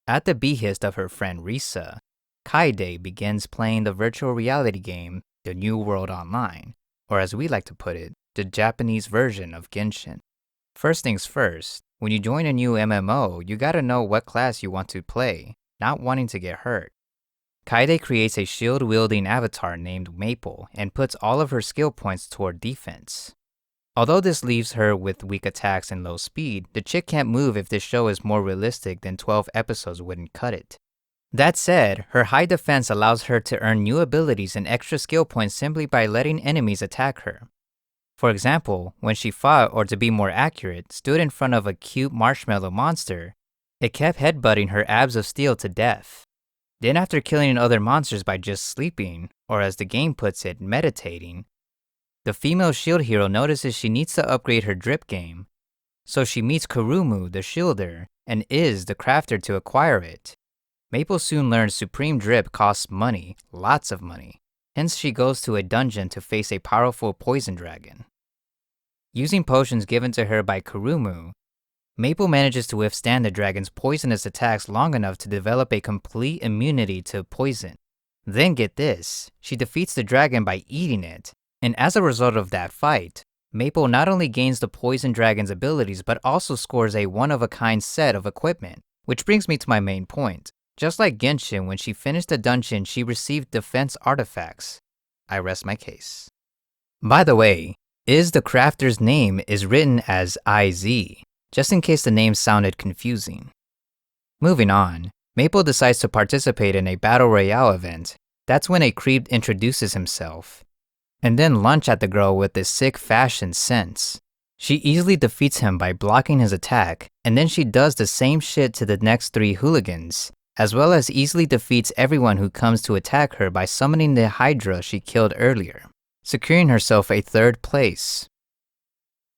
At the behest of her friend Risa, Kaede begins playing the virtual reality game, The New World Online, or as we like to put it, the Japanese version of Genshin. First things first, when you join a new MMO, you gotta know what class you want to play, not wanting to get hurt. Kaede creates a shield-wielding avatar named Maple and puts all of her skill points toward defense. Although this leaves her with weak attacks and low speed, the chick can't move if this show is more realistic than 12 episodes wouldn't cut it. That said, her high defense allows her to earn new abilities and extra skill points simply by letting enemies attack her. For example, when she fought, or to be more accurate, stood in front of a cute marshmallow monster, it kept headbutting her abs of steel to death. Then after killing other monsters by just sleeping, or as the game puts it, meditating, the female shield hero notices she needs to upgrade her drip game, so she meets Kurumu, the shielder, and Iz, the crafter, to acquire it. Maple soon learns supreme drip costs money, lots of money, hence she goes to a dungeon to face a powerful poison dragon. Using potions given to her by Kurumu, Maple manages to withstand the dragon's poisonous attacks long enough to develop a complete immunity to poison. Then get this, she defeats the dragon by eating it, and as a result of that fight, Maple not only gains the poison dragon's abilities but also scores a one-of-a-kind set of equipment. Which brings me to my main point. Just like Genshin, when she finished the dungeon, she received defense artifacts. I rest my case. By the way, Iz the crafter's name is written as IZ, just in case the name sounded confusing. Moving on, Maple decides to participate in a battle royale event. That's when a creep introduces himself, and then lunge at the girl with this sick fashion sense. She easily defeats him by blocking his attack, and then she does the same shit to the next 3 hooligans, as well as easily defeats everyone who comes to attack her by summoning the Hydra she killed earlier, securing herself a 3rd place.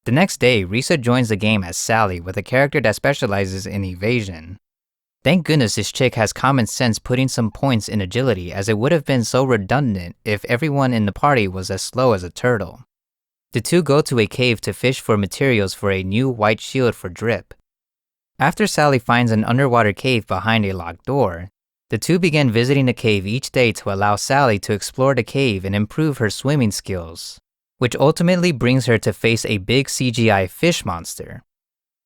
The next day, Risa joins the game as Sally with a character that specializes in evasion. Thank goodness this chick has common sense putting some points in agility, as it would have been so redundant if everyone in the party was as slow as a turtle. The two go to a cave to fish for materials for a new white shield for drip. After Sally finds an underwater cave behind a locked door, the two begin visiting the cave each day to allow Sally to explore the cave and improve her swimming skills, which ultimately brings her to face a big CGI fish monster.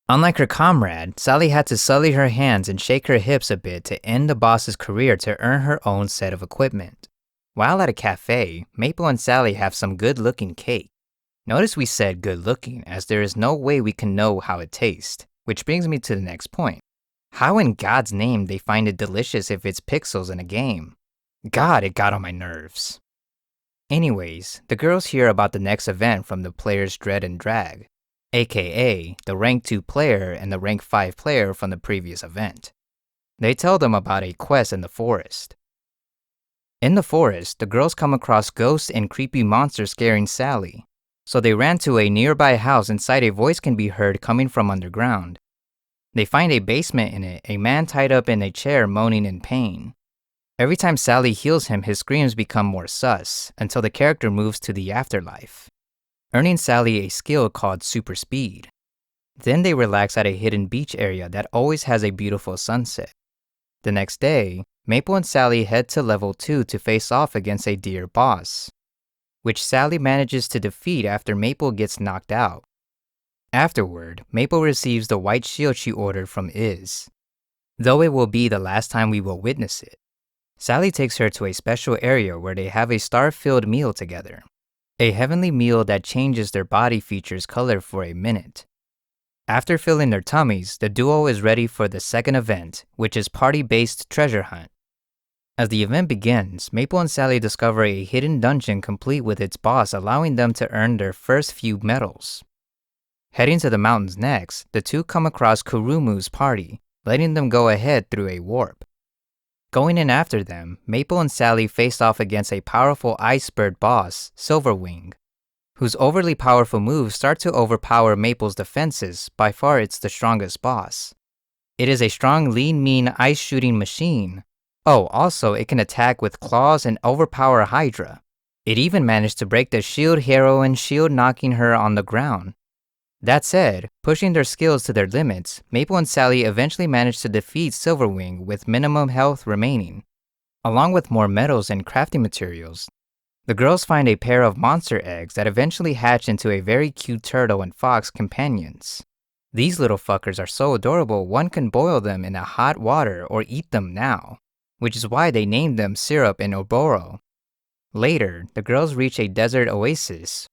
Unlike her comrade, Sally had to sully her hands and shake her hips a bit to end the boss's career to earn her own set of equipment. While at a cafe, Maple and Sally have some good-looking cake. Notice we said good-looking, as there is no way we can know how it tastes, which brings me to the next point. How in God's name they find it delicious if it's pixels in a game? God, it got on my nerves. Anyways, the girls hear about the next event from the players Dread and Drag, aka the rank 2 player and the rank 5 player from the previous event. They tell them about a quest in the forest. In the forest, the girls come across ghosts and creepy monsters scaring Sally, so they ran to a nearby house. Inside, a voice can be heard coming from underground. They find a basement in it, a man tied up in a chair moaning in pain. Every time Sally heals him, his screams become more sus, until the character moves to the afterlife, earning Sally a skill called Super Speed. Then they relax at a hidden beach area that always has a beautiful sunset. The next day, Maple and Sally head to level 2 to face off against a deer boss, which Sally manages to defeat after Maple gets knocked out. Afterward, Maple receives the white shield she ordered from Iz, though it will be the last time we will witness it. Sally takes her to a special area where they have a star-filled meal together, a heavenly meal that changes their body features color for a minute. After filling their tummies, the duo is ready for the second event, which is party-based treasure hunt. As the event begins, Maple and Sally discover a hidden dungeon complete with its boss, allowing them to earn their first few medals. Heading to the mountains next, the two come across Kurumu's party, letting them go ahead through a warp. Going in after them, Maple and Sally face off against a powerful ice bird boss, Silverwing, whose overly powerful moves start to overpower Maple's defenses. By far it's the strongest boss. It is a strong, lean, mean ice shooting machine. Oh, also it can attack with claws and overpower Hydra. It even managed to break the shield heroine shield, knocking her on the ground. That said, pushing their skills to their limits, Maple and Sally eventually manage to defeat Silverwing with minimum health remaining. Along with more metals and crafting materials, the girls find a pair of monster eggs that eventually hatch into a very cute turtle and fox companions. These little fuckers are so adorable one can boil them in a hot water or eat them now, which is why they named them Syrup and Oboro. Later, the girls reach a desert oasis,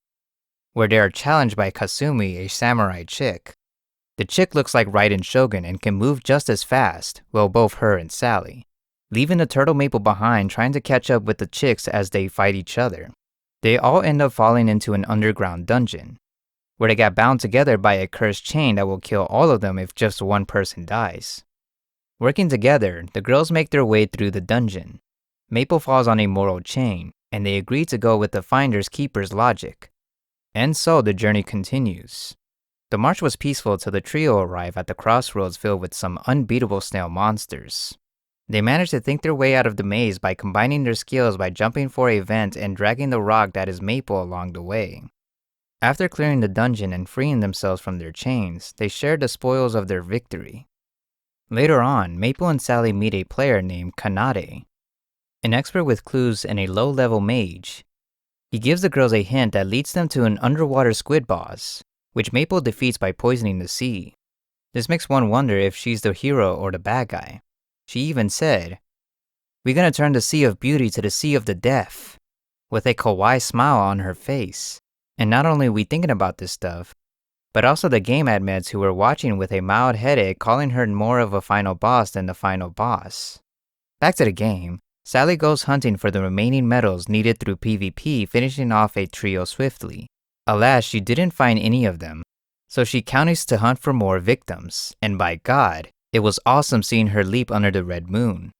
where they are challenged by Kasumi, a samurai chick. The chick looks like Raiden Shogun and can move just as fast, well both her and Sally, leaving the turtle Maple behind trying to catch up with the chicks as they fight each other. They all end up falling into an underground dungeon, where they get bound together by a cursed chain that will kill all of them if just one person dies. Working together, the girls make their way through the dungeon. Maple falls on a moral chain, and they agree to go with the Finder's Keeper's logic. And so the journey continues. The march was peaceful till the trio arrive at the crossroads filled with some unbeatable snail monsters. They manage to think their way out of the maze by combining their skills by jumping for a vent and dragging the rock that is Maple along the way. After clearing the dungeon and freeing themselves from their chains, they share the spoils of their victory. Later on, Maple and Sally meet a player named Kaede, an expert with clues and a low-level mage. He gives the girls a hint that leads them to an underwater squid boss, which Maple defeats by poisoning the sea. This makes one wonder if she's the hero or the bad guy. She even said, "We're gonna turn the Sea of Beauty to the Sea of the Deaf," with a kawaii smile on her face. And not only are we thinking about this stuff, but also the game admins who were watching with a mild headache calling her more of a final boss than the final boss. Back to the game. Sally goes hunting for the remaining medals needed through PvP, finishing off a trio swiftly. Alas, she didn't find any of them, so she continues to hunt for more victims, and by God, it was awesome seeing her leap under the red moon.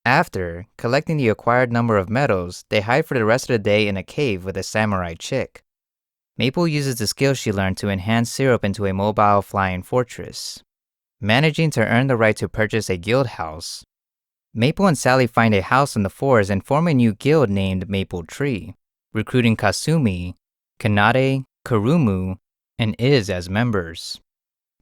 After collecting the acquired number of medals, they hide for the rest of the day in a cave with a samurai chick. Maple uses the skill she learned to enhance Syrup into a mobile flying fortress. Managing to earn the right to purchase a guild house, Maple and Sally find a house in the forest and form a new guild named Maple Tree, recruiting Kasumi, Kaede, Kurumu, and Iz as members.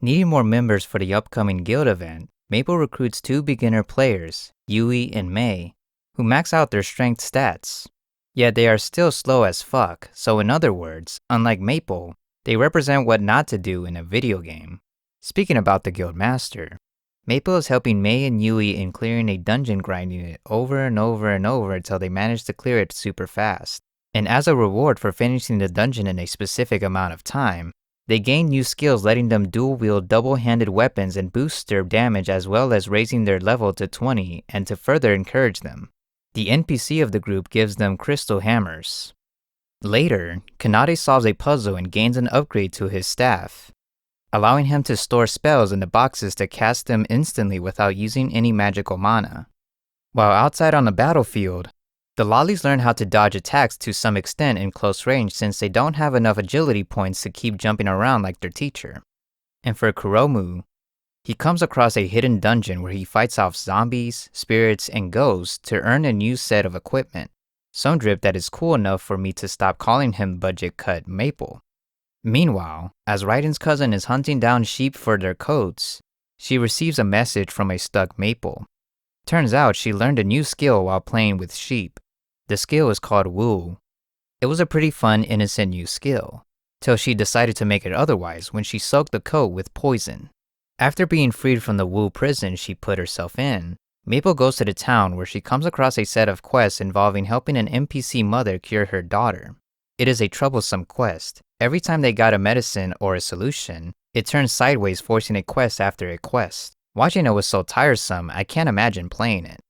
Needing more members for the upcoming guild event, Maple recruits 2 beginner players, Yui and Mei, who max out their strength stats. Yet they are still slow as fuck, so in other words, unlike Maple, they represent what not to do in a video game. Speaking about the guild master, Maple is helping Mei and Yui in clearing a dungeon, grinding it over and over and over until they manage to clear it super fast. And as a reward for finishing the dungeon in a specific amount of time, they gain new skills letting them dual-wield double-handed weapons and boost their damage as well as raising their level to 20 and to further encourage them. The NPC of the group gives them crystal hammers. Later, Kaede solves a puzzle and gains an upgrade to his staff, allowing him to store spells in the boxes to cast them instantly without using any magical mana. While outside on the battlefield, the lollies learn how to dodge attacks to some extent in close range since they don't have enough agility points to keep jumping around like their teacher. And for Kuromu, he comes across a hidden dungeon where he fights off zombies, spirits, and ghosts to earn a new set of equipment, some drip that is cool enough for me to stop calling him budget cut Maple. Meanwhile, as Raiden's cousin is hunting down sheep for their coats, she receives a message from a stuck Maple. Turns out she learned a new skill while playing with sheep. The skill is called wool. It was a pretty fun, innocent new skill, till she decided to make it otherwise when she soaked the coat with poison. After being freed from the wool prison she put herself in, Maple goes to the town where she comes across a set of quests involving helping an NPC mother cure her daughter. It is a troublesome quest. Every time they got a medicine or a solution, it turns sideways, forcing a quest after a quest. Watching it was so tiresome, I can't imagine playing it.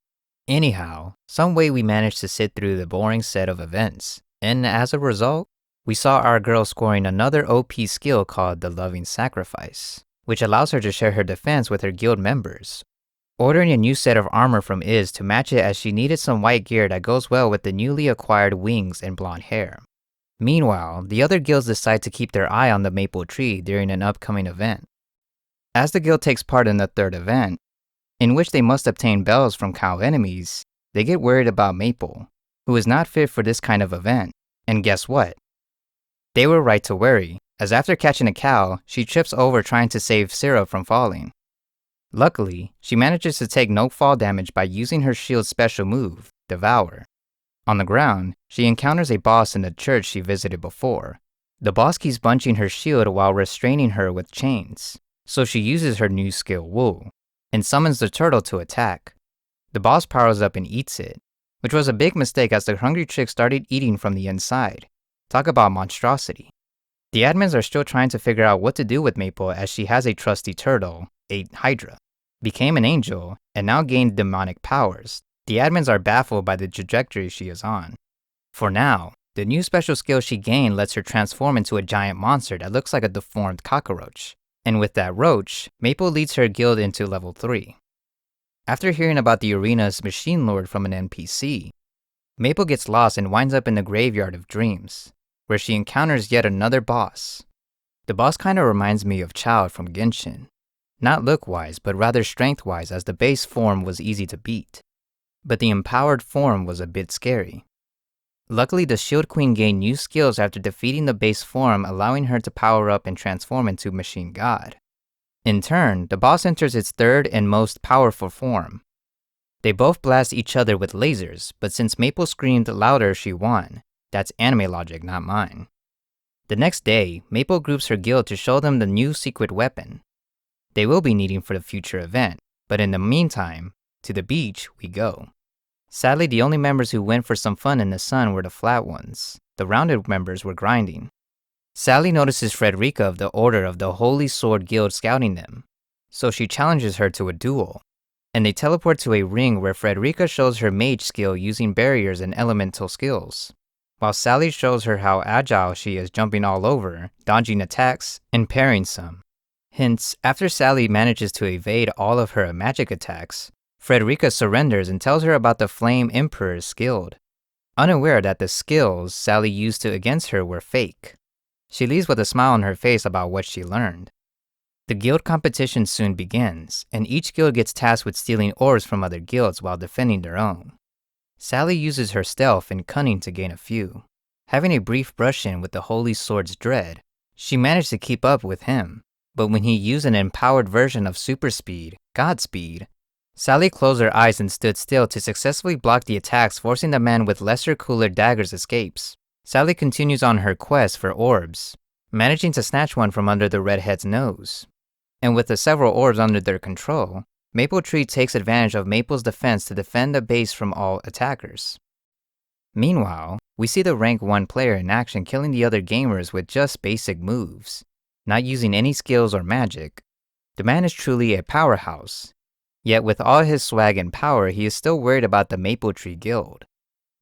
Anyhow, some way we managed to sit through the boring set of events, and as a result, we saw our girl scoring another OP skill called the Loving Sacrifice, which allows her to share her defense with her guild members, ordering a new set of armor from Iz to match it as she needed some white gear that goes well with the newly acquired wings and blonde hair. Meanwhile, the other guilds decide to keep their eye on the Maple Tree during an upcoming event. As the guild takes part in the third event, in which they must obtain bells from cow enemies, they get worried about Maple, who is not fit for this kind of event. And guess what? They were right to worry, as after catching a cow, she trips over trying to save Syrup from falling. Luckily, she manages to take no fall damage by using her shield's special move, Devour. On the ground, she encounters a boss in the church she visited before. The boss keeps bunching her shield while restraining her with chains, so she uses her new skill Wool, and summons the turtle to attack. The boss powers up and eats it, which was a big mistake as the hungry chick started eating from the inside. Talk about monstrosity. The admins are still trying to figure out what to do with Maple as she has a trusty turtle, a Hydra, became an angel, and now gained demonic powers. The admins are baffled by the trajectory she is on. For now, the new special skill she gained lets her transform into a giant monster that looks like a deformed cockroach. And with that roach, Maple leads her guild into level 3. After hearing about the arena's machine lord from an NPC, Maple gets lost and winds up in the graveyard of dreams, where she encounters yet another boss. The boss kinda reminds me of Child from Genshin. Not look-wise, but rather strength-wise, as the base form was easy to beat. But the empowered form was a bit scary. Luckily, the Shield Queen gained new skills after defeating the base form, allowing her to power up and transform into Machine God. In turn, the boss enters its third and most powerful form. They both blast each other with lasers, but since Maple screamed louder, she won. That's anime logic, not mine. The next day, Maple groups her guild to show them the new secret weapon. They will be needing for the future event, but in the meantime, to the beach we go. Sadly, the only members who went for some fun in the sun were the flat ones. The rounded members were grinding. Sally notices Frederica of the Order of the Holy Sword Guild scouting them, so she challenges her to a duel, and they teleport to a ring where Frederica shows her mage skill using barriers and elemental skills, while Sally shows her how agile she is, jumping all over, dodging attacks, and parrying some. Hence, after Sally manages to evade all of her magic attacks, Frederica surrenders and tells her about the Flame Emperor's guild, unaware that the skills Sally used against her were fake. She leaves with a smile on her face about what she learned. The guild competition soon begins, and each guild gets tasked with stealing orbs from other guilds while defending their own. Sally uses her stealth and cunning to gain a few. Having a brief brush-in with the Holy Sword's Dread, she managed to keep up with him, but when he used an empowered version of super speed, Godspeed, Sally closed her eyes and stood still to successfully block the attacks, forcing the man with lesser cooler daggers escapes. Sally continues on her quest for orbs, managing to snatch one from under the redhead's nose. And with the several orbs under their control, Maple Tree takes advantage of Maple's defense to defend the base from all attackers. Meanwhile, we see the rank 1 player in action killing the other gamers with just basic moves, not using any skills or magic. The man is truly a powerhouse. Yet with all his swag and power, he is still worried about the Maple Tree Guild.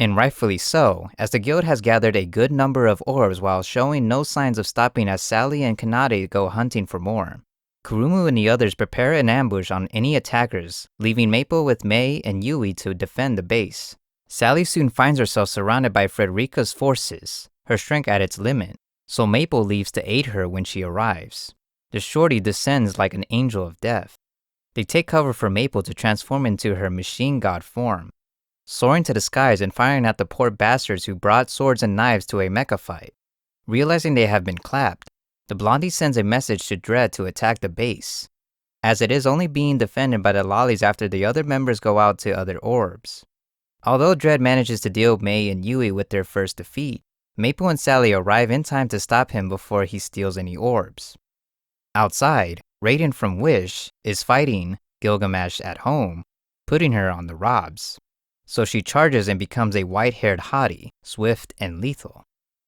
And rightfully so, as the guild has gathered a good number of orbs while showing no signs of stopping as Sally and Kaede go hunting for more. Kurumu and the others prepare an ambush on any attackers, leaving Maple with Mei and Yui to defend the base. Sally soon finds herself surrounded by Frederica's forces, her strength at its limit, so Maple leaves to aid her when she arrives. The shorty descends like an angel of death. They take cover for Maple to transform into her machine god form, soaring to the skies and firing at the poor bastards who brought swords and knives to a mecha fight. Realizing they have been clapped, the blondie sends a message to Dread to attack the base, as it is only being defended by the lollies after the other members go out to other orbs. Although Dread manages to deal Mei and Yui with their first defeat, Maple and Sally arrive in time to stop him before he steals any orbs. Outside, Raiden from Wish is fighting Gilgamesh at home, putting her on the robs. So she charges and becomes a white-haired hottie, swift and lethal.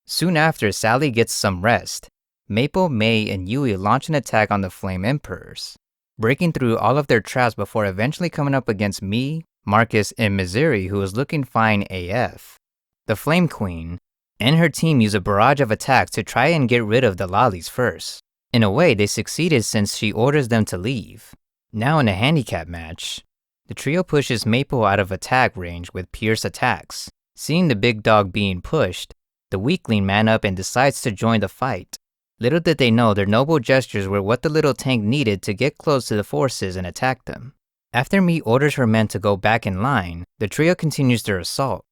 Soon after, Sally gets some rest. Maple, Mei, and Yui launch an attack on the Flame Emperors, breaking through all of their traps before eventually coming up against me, Marcus, and Missouri, who is looking fine AF. The Flame Queen and her team use a barrage of attacks to try and get rid of the lollies first. In a way, they succeeded since she orders them to leave. Now in a handicap match, the trio pushes Maple out of attack range with Pierce attacks. Seeing the big dog being pushed, the weakling man up and decides to join the fight. Little did they know their noble gestures were what the little tank needed to get close to the forces and attack them. After Mi orders her men to go back in line, the trio continues their assault.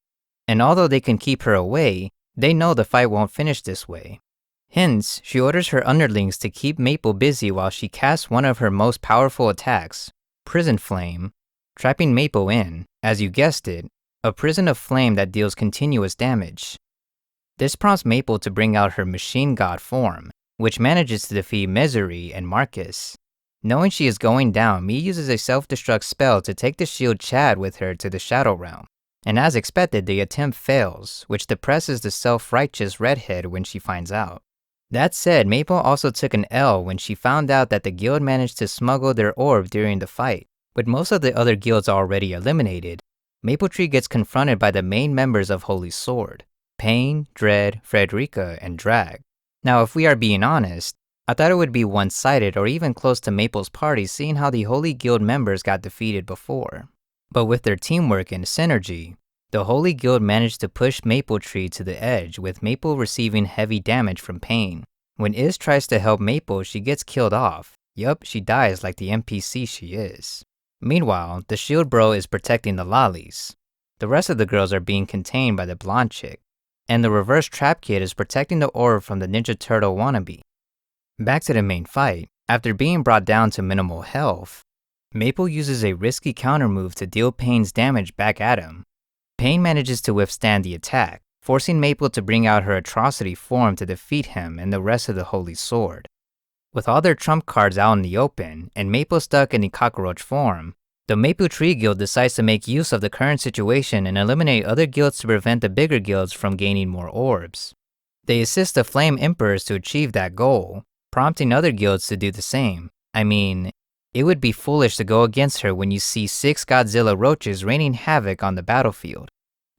And although they can keep her away, they know the fight won't finish this way. Hence, she orders her underlings to keep Maple busy while she casts one of her most powerful attacks, Prison Flame, trapping Maple in, as you guessed it, a prison of flame that deals continuous damage. This prompts Maple to bring out her machine god form, which manages to defeat Misery and Marcus. Knowing she is going down, Mii uses a self-destruct spell to take the shield Chad with her to the Shadow Realm, and as expected, the attempt fails, which depresses the self-righteous redhead when she finds out. That said, Maple also took an L when she found out that the guild managed to smuggle their orb during the fight. With most of the other guilds already eliminated, Mapletree gets confronted by the main members of Holy Sword, Pain, Dread, Frederica, and Drag. Now, if we are being honest, I thought it would be one-sided or even close to Maple's party seeing how the Holy Guild members got defeated before. But with their teamwork and synergy, the Holy Guild managed to push Mapletree to the edge, with Maple receiving heavy damage from Pain. When Iz tries to help Maple, she gets killed off. Yup, she dies like the NPC she is. Meanwhile, the shield bro is protecting the lollies. The rest of the girls are being contained by the blonde chick, and the reverse trap kid is protecting the orb from the Ninja Turtle wannabe. Back to the main fight, after being brought down to minimal health, Maple uses a risky counter move to deal Pain's damage back at him. Pain manages to withstand the attack, forcing Maple to bring out her atrocity form to defeat him and the rest of the Holy Sword. With all their trump cards out in the open, and Maple stuck in the cockroach form, the Mapletree Guild decides to make use of the current situation and eliminate other guilds to prevent the bigger guilds from gaining more orbs. They assist the Flame Emperors to achieve that goal, prompting other guilds to do the same. I mean, it would be foolish to go against her when you see 6 Godzilla roaches raining havoc on the battlefield.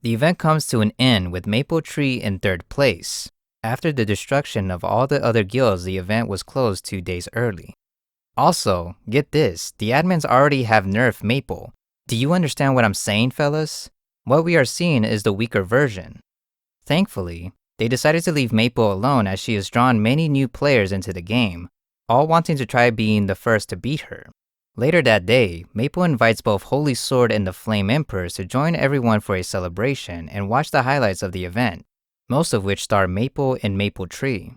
The event comes to an end with Mapletree in 3rd place. After the destruction of all the other guilds, the event was closed 2 days early. Also, get this, the admins already have nerfed Maple. Do you understand what I'm saying, fellas? What we are seeing is the weaker version. Thankfully, they decided to leave Maple alone as she has drawn many new players into the game, all wanting to try being the first to beat her. Later that day, Maple invites both Holy Sword and the Flame Emperors to join everyone for a celebration and watch the highlights of the event, most of which star Maple and Mapletree.